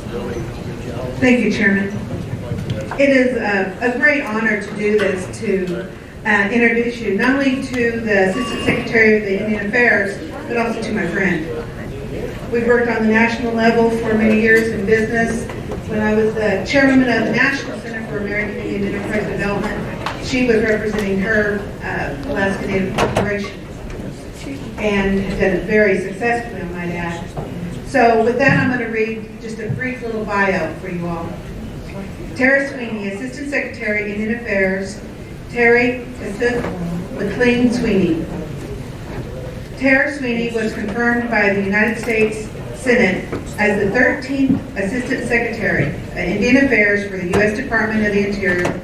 Thank you, Chairman. It is a great honor to do this, to introduce you not only to the Assistant Secretary of the Indian Affairs, but also to my friend. We've worked on the national level for many years in business. When I was the chairwoman of the National Center for American Indian Enterprise Development, she was representing her Alaska Native Corporation, and has done it very successfully, I might add. So with that, I'm going to read just a brief little bio for you all. Tara Sweeney, Assistant Secretary, Indian Affairs. Terry McLean Sweeney. Tara Sweeney was confirmed by the United States Senate as the 13th Assistant Secretary of Indian Affairs for the U.S. Department of the Interior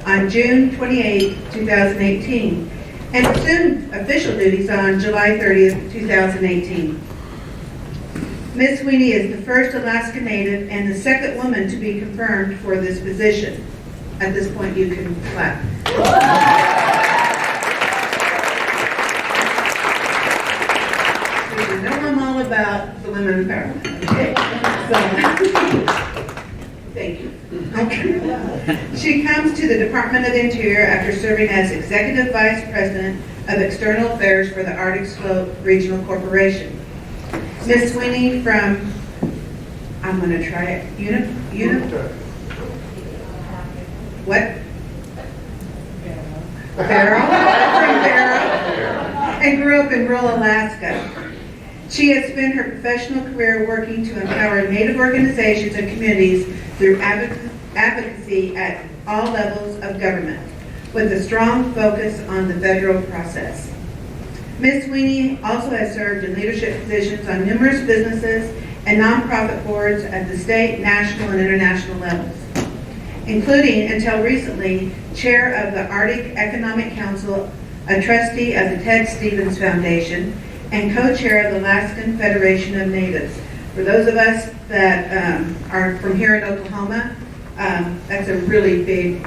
on June 28, 2018, and assumed official duties on July 30th, 2018. Ms. Sweeney is the first Alaska Native and the second woman to be confirmed for this position. At this point, you can clap. You know I'm all about the women empowerment. Okay. So, thank you. Okay. She comes to the Department of the Interior after serving as Executive Vice President of External Affairs for the Arctic Slope Regional Corporation. Ms. Sweeney from, I'm going to try it, what? Barrow? From Barrow. And grew up in rural Alaska. She has spent her professional career working to empower Native organizations and communities through advocacy at all levels of government, with a strong focus on the federal process. Ms. Sweeney also has served in leadership positions on numerous businesses and nonprofit boards at the state, national, and international levels, including, until recently, chair of the Arctic Economic Council, a trustee of the Ted Stevens Foundation, and co-chair of the Alaskan Federation of Natives. For those of us that are from here in Oklahoma, that's a really big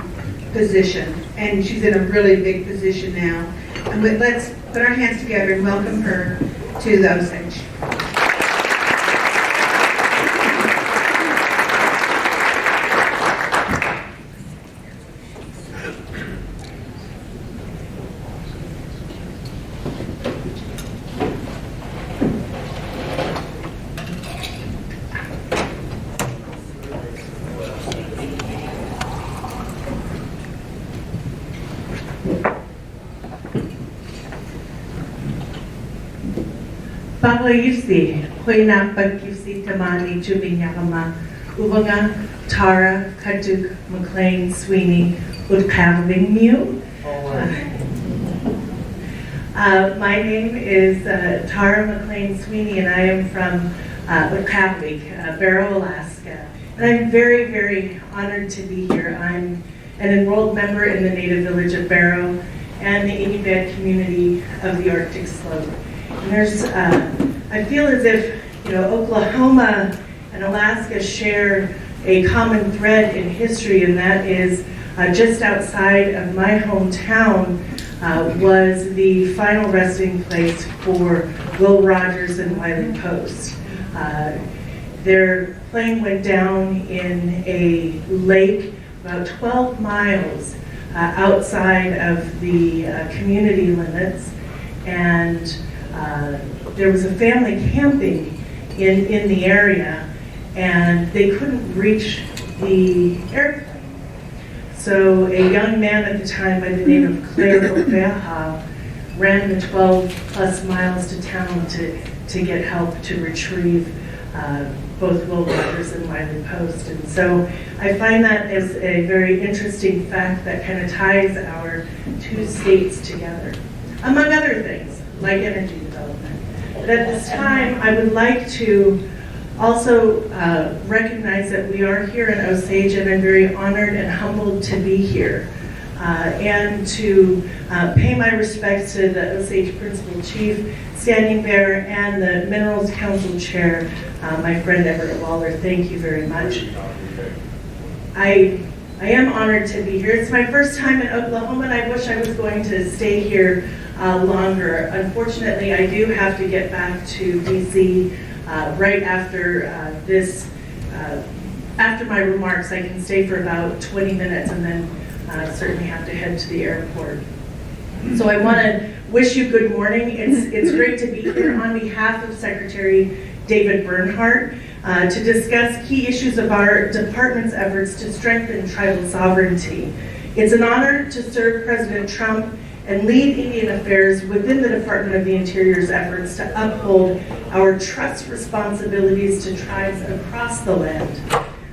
position, and she's in a really big position now. And let's put our hands together and welcome her to the Osage. Yusi, Huina Yusi Tamani Jubinyakama, Ubanga, Tara, Kaduk, McLean, Sweeney, Udkaving Mew. My name is Tara McLean Sweeney, and I am from Udkavik, Barrow, Alaska. And I'm very, very honored to be here. I'm an enrolled member in the Native Village of Barrow and the Inuit community of the Arctic Slope. And there's, I feel as if, Oklahoma and Alaska share a common thread in history, and that is just outside of my hometown was the final resting place for Will Rogers and Wiley Post. Their plane went down in a lake about 12 miles outside of the community limits, and there was a family camping in the area, and they couldn't reach the airplane. So a young man at the time by the name of Claire Oveja ran the 12 plus miles to town to get help to retrieve both Will Rogers and Wiley Post. And so I find that as a very interesting fact that kind of ties our two states together, among other things, like energy development. But at this time, I would like to also recognize that we are here in Osage, and I'm very honored and humbled to be here, and to pay my respects to the Osage Principal Chief, Standing Bear, and the Minerals Council Chair, my friend Everett Waller. Thank you very much. I am honored to be here. It's my first time in Oklahoma, and I wish I was going to stay here longer. Unfortunately, I do have to get back to DC right after this after my remarks, I can stay for about 20 minutes and then certainly have to head to the airport. So I want to wish you good morning. It's great to be here on behalf of Secretary David Bernhardt to discuss key issues of our department's efforts to strengthen tribal sovereignty. It's an honor to serve President Trump and lead Indian affairs within the Department of the Interior's efforts to uphold our trust responsibilities to tribes across the land.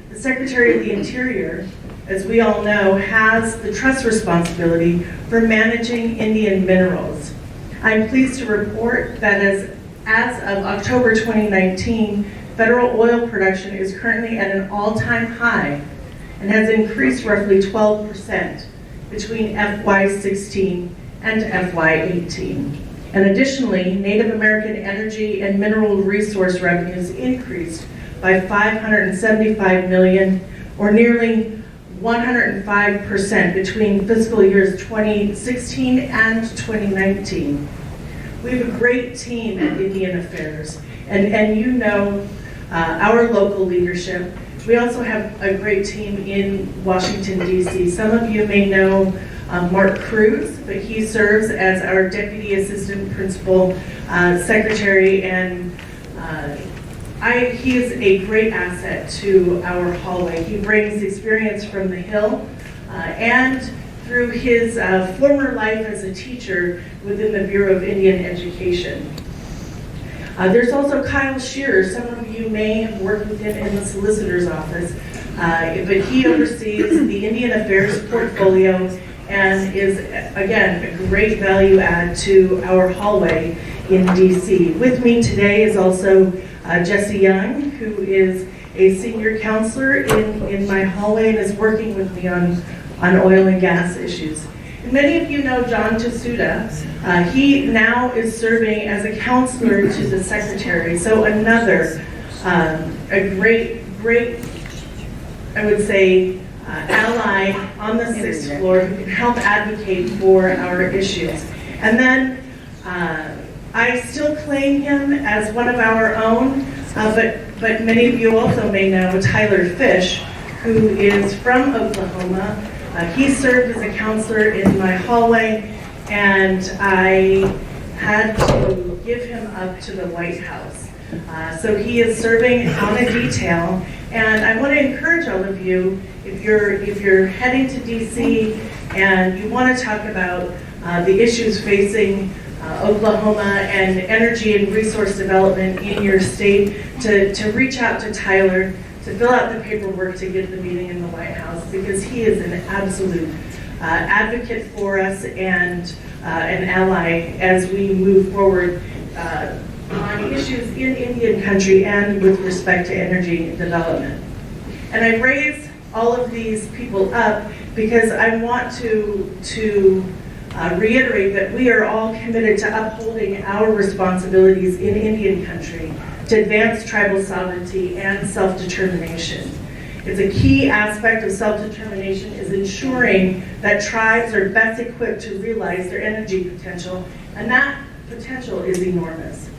The Secretary of the Interior, as we all know, has the trust responsibility for managing Indian minerals. I'm pleased to report that as of October 2019, federal oil production is currently at an all-time high and has increased roughly 12% between FY16 and FY18. And additionally, Native American energy and mineral resource revenues increased by $575 million, or nearly 105% between fiscal years 2016 and 2019. We have a great team at Indian Affairs, and you know our local leadership. We also have a great team in Washington, D.C. Some of you may know Mark Cruz, but he serves as our Deputy Assistant Principal Secretary, and he is a great asset to our hallway. He brings experience from the Hill and through his former life as a teacher within the Bureau of Indian Education. There's also Kyle Shearer. Some of you may have worked with him in the solicitor's office, but he oversees the Indian Affairs portfolio and is, again, a great value add to our hallway in DC. With me today is also Jesse Young, who is a senior counselor in my hallway and is working with me on oil and gas issues. And many of you know John Tasuda. He now is serving as a counselor to the secretary. So another, a great, I would say, ally on the 6th floor who can help advocate for our issues. And then I still claim him as one of our own, but many of you also may know Tyler Fish, who is from Oklahoma. He served as a counselor in my hallway, and I had to give him up to the White House. So he is serving on a detail, and I want to encourage all of you, if you're heading to DC and you want to talk about the issues facing Oklahoma and energy and resource development in your state, to reach out to Tyler, to fill out the paperwork to get the meeting in the White House, because he is an absolute advocate for us and an ally as we move forward on issues in Indian country and with respect to energy development. And I raise all of these people up because I want to reiterate that we are all committed to upholding our responsibilities in Indian country to advance tribal sovereignty and self-determination. It's a key aspect of self-determination is ensuring that tribes are best equipped to realize their energy potential, and that potential is enormous.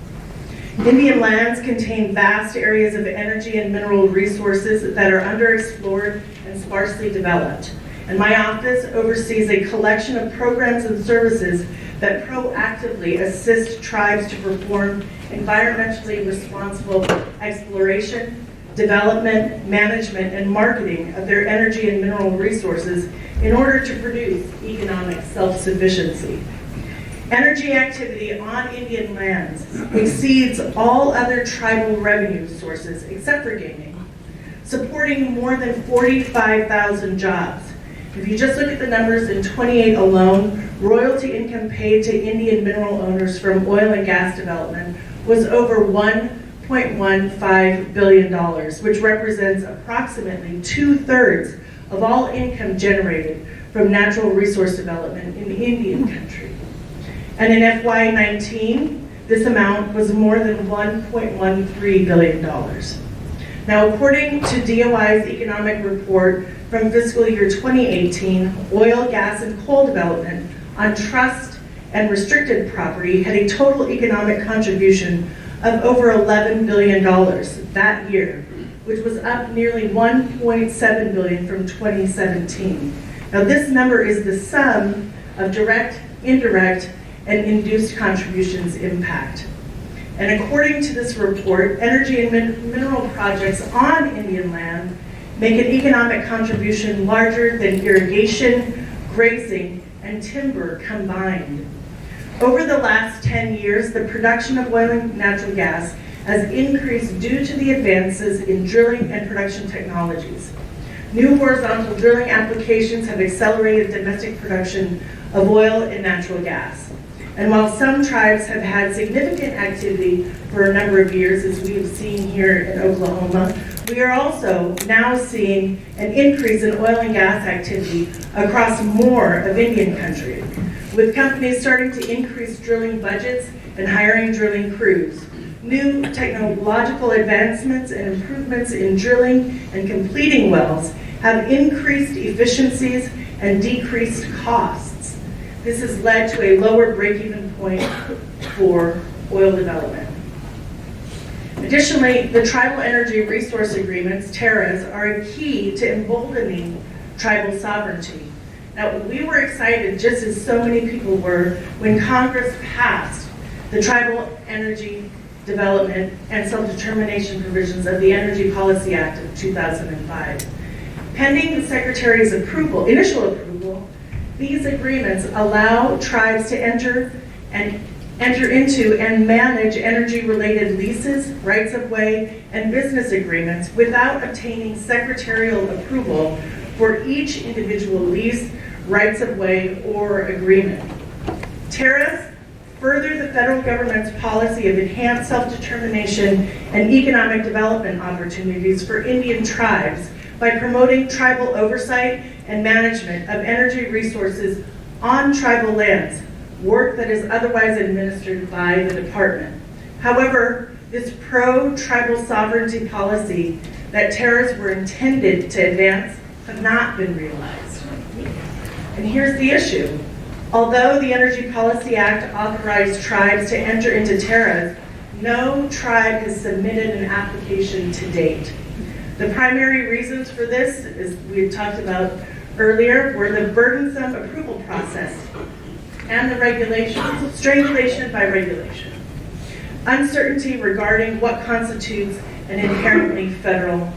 Indian lands contain vast areas of energy and mineral resources that are underexplored and sparsely developed. And my office oversees a collection of programs and services that proactively assist tribes to perform environmentally responsible exploration, development, management, and marketing of their energy and mineral resources in order to produce economic self-sufficiency. Energy activity on Indian lands exceeds all other tribal revenue sources except for gaming, supporting more than 45,000 jobs. If you just look at the numbers in 28 alone, royalty income paid to Indian mineral owners from oil and gas development was over $1.15 billion, which represents approximately 2/3 of all income generated from natural resource development in Indian country. And in FY19, this amount was more than $1.13 billion. Now, according to DOI's economic report from fiscal year 2018, oil, gas, and coal development on trust and restricted property had a total economic contribution of over $11 billion that year, which was up nearly $1.7 billion from 2017. Now this number is the sum of direct, indirect, and induced contributions impact. And according to this report, energy and mineral projects on Indian land make an economic contribution larger than irrigation, grazing, and timber combined. Over the last 10 years, the production of oil and natural gas has increased due to the advances in drilling and production technologies. New horizontal drilling applications have accelerated domestic production of oil and natural gas. And while some tribes have had significant activity for a number of years, as we have seen here in Oklahoma, we are also now seeing an increase in oil and gas activity across more of Indian country, with companies starting to increase drilling budgets and hiring drilling crews. New technological advancements and improvements in drilling and completing wells have increased efficiencies and decreased costs. This has led to a lower break-even point for oil development. Additionally, the Tribal Energy Resource Agreements, TERAs, are a key to emboldening tribal sovereignty. Now, we were excited, just as so many people were, when Congress passed the Tribal Energy Development and Self-Determination provisions of the Energy Policy Act of 2005. Pending the Secretary's approval, initial approval, these agreements allow tribes to enter into and manage energy-related leases, rights-of-way, and business agreements without obtaining secretarial approval for each individual lease, rights-of-way, or agreement. TERAs further the federal government's policy of enhanced self-determination and economic development opportunities for Indian tribes by promoting tribal oversight and management of energy resources on tribal lands, work that is otherwise administered by the department. However, this pro-tribal sovereignty policy that TERAs were intended to advance have not been realized. And here's the issue. Although the Energy Policy Act authorized tribes to enter into TERAs, no tribe has submitted an application to date. The primary reasons for this, as we had talked about earlier, were the burdensome approval process and the regulations, strangulation by regulation, uncertainty regarding what constitutes an inherently federal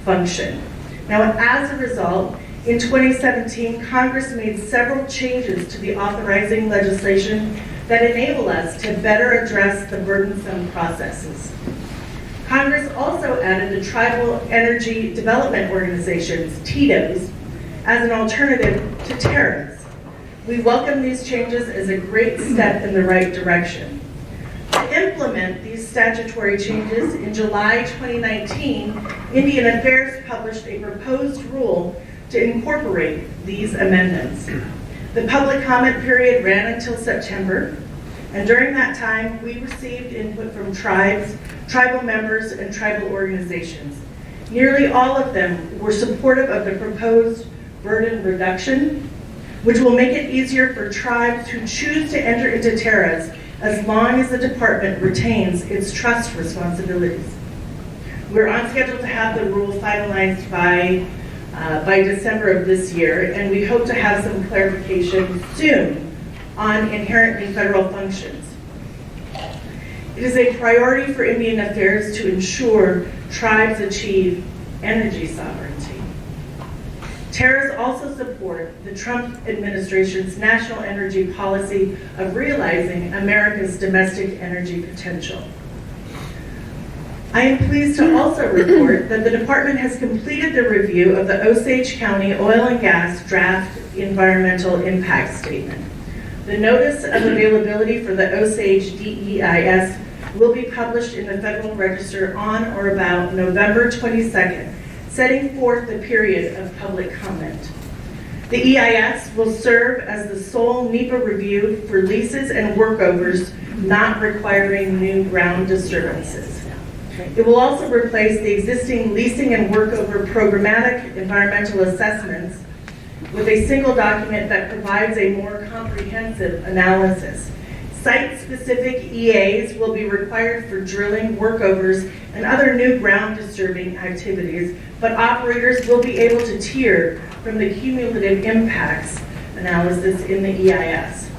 function. Now, as a result, in 2017, Congress made several changes to the authorizing legislation that enable us to better address the burdensome processes. Congress also added the Tribal Energy Development Organizations, TEDOs, as an alternative to TERAs. We welcome these changes as a great step in the right direction. To implement these statutory changes, in July 2019, Indian Affairs published a proposed rule to incorporate these amendments. The public comment period ran until September, and during that time, we received input from tribes, tribal members, and tribal organizations. Nearly all of them were supportive of the proposed burden reduction, which will make it easier for tribes who choose to enter into TERAs as long as the department retains its trust responsibilities. We're on schedule to have the rule finalized by December of this year, and we hope to have some clarification soon on inherently federal functions. It is a priority for Indian Affairs to ensure tribes achieve energy sovereignty. TERAs also support the Trump administration's national energy policy of realizing America's domestic energy potential. I am pleased to also report that the department has completed the review of the Osage County Oil and Gas Draft Environmental Impact Statement. The notice of availability for the Osage DEIS will be published in the Federal Register on or about November 22nd, setting forth the period of public comment. The EIS will serve as the sole NEPA review for leases and workovers not requiring new ground disturbances. It will also replace the existing leasing and workover programmatic environmental assessments with a single document that provides a more comprehensive analysis. Site-specific EAs will be required for drilling, workovers, and other new ground-disturbing activities, but operators will be able to tier from the cumulative impacts analysis in the EIS.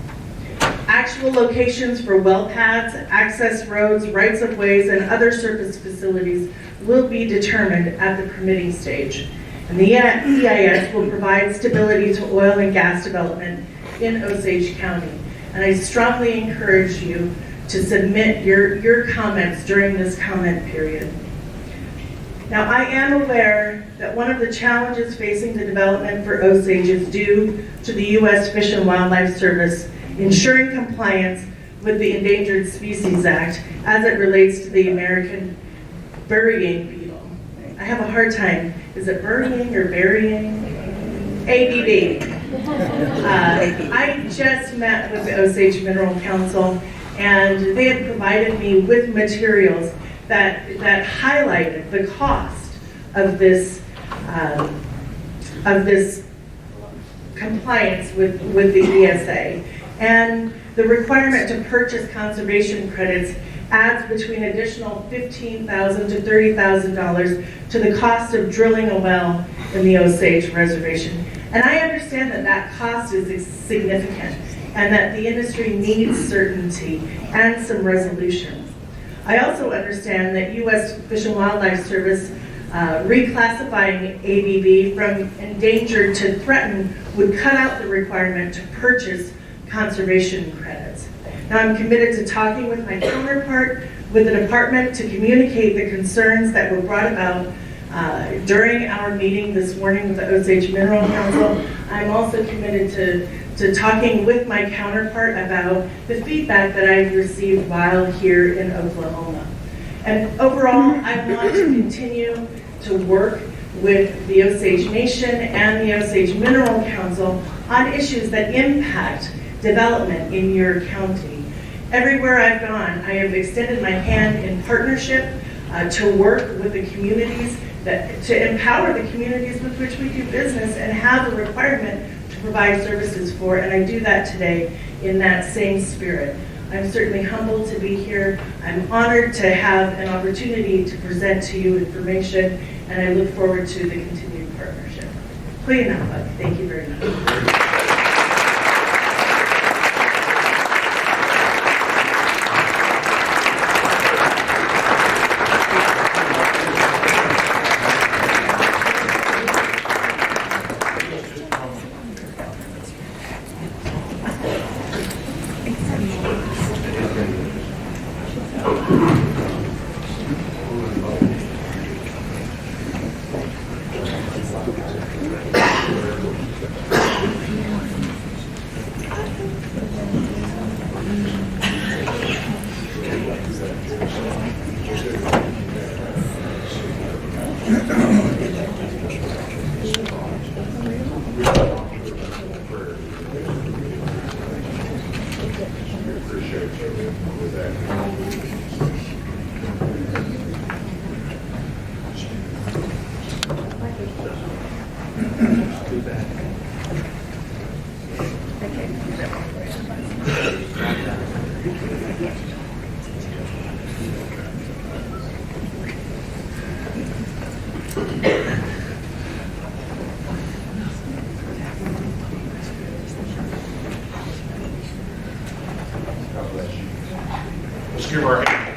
Actual locations for well pads, access roads, rights-of-ways, and other surface facilities will be determined at the permitting stage. And the EIS will provide stability to oil and gas development in Osage County. And I strongly encourage you to submit your comments during this comment period. Now, I am aware that one of the challenges facing the development for Osage is due to the U.S. Fish and Wildlife Service ensuring compliance with the Endangered Species Act as it relates to the American burying beetle. I have a hard time. Is it burying or burying? ABB. I just met with the Osage Mineral Council, and they had provided me with materials that highlighted the cost of this compliance with the ESA, and the requirement to purchase conservation credits adds between additional $15,000 to $30,000 to the cost of drilling a well in the Osage Reservation. And I understand that that cost is significant and that the industry needs certainty and some resolution. I also understand that U.S. Fish and Wildlife Service reclassifying ABB from endangered to threatened would cut out the requirement to purchase conservation credits. Now, I'm committed to talking with my counterpart with the department to communicate the concerns that were brought about during our meeting this morning with the Osage Mineral Council. I'm also committed to talking with my counterpart about the feedback that I've received while here in Oklahoma. And overall, I want to continue to work with the Osage Nation and the Osage Mineral Council on issues that impact development in your county. Everywhere I've gone, I have extended my hand in partnership to work with the communities, to empower the communities with which we do business and have a requirement to provide services for, and I do that today in that same spirit. I'm certainly humbled to be here. I'm honored to have an opportunity to present to you information, and I look forward to the continued partnership. Thank you very much. Let's give our hand.